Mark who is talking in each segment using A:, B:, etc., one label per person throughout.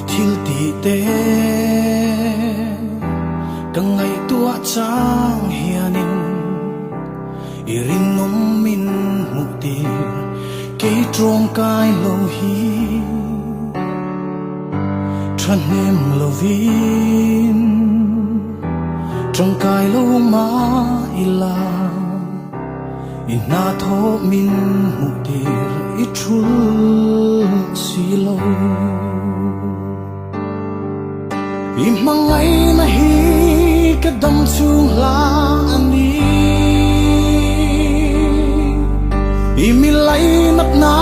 A: thil ti te ka ngai tua chang hianin i ring nom min mukti ke trong kai lo hi tran nem lovin trong kai lo ma ila ina tho min mukti i thul si lo i mangai na hi ka dam chung la ani i mi lai nap na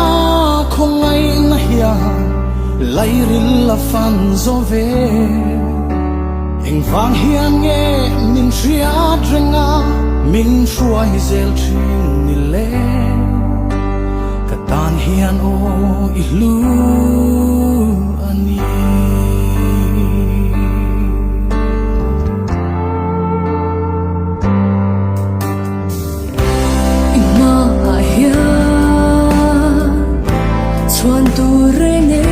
A: khong ngai na hia lai ril la fan zo ve eng vang hian nge min ria drenga min shuai zel thin ni le ka tan hian o i lu ani chuan tu re nei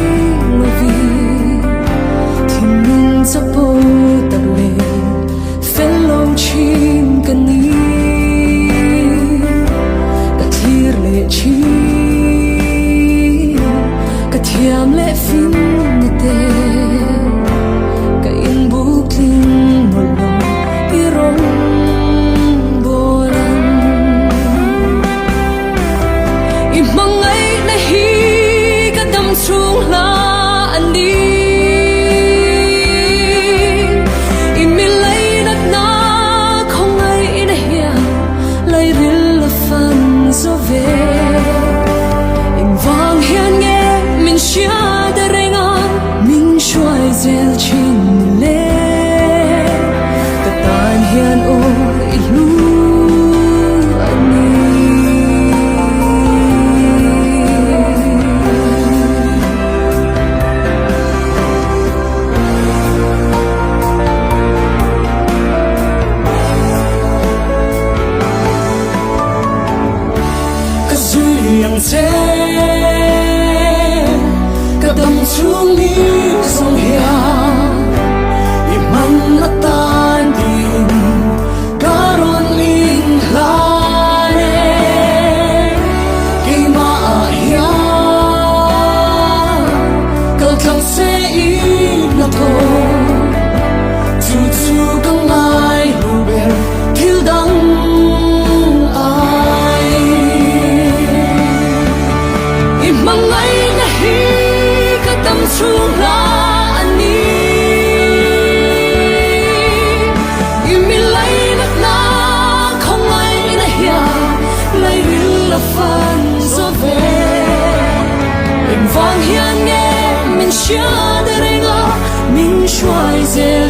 A: ma vi thim min cha po tak le fel lo chin kan ni ka thir le chi ka thiam le fin na te ka in bu tin mo lo i rong bolan i mangai na hi chung la ani i mi lai nak na không ai in hia lai ril la fan zo ve in vang hian nge min sia da renga min shuai zel chin le ka tan hian o i lu yang che ka dam chung ni song hia i man na tan din karon ling la ne ke ma hia kal khang se i na to chu chu kang mai lu ber thil dang mangai na hi ka tam chung la ani i mi lai nak na không ai na hia lai ril la fan zo ve em vang hian nge min sia de renga min shuai zel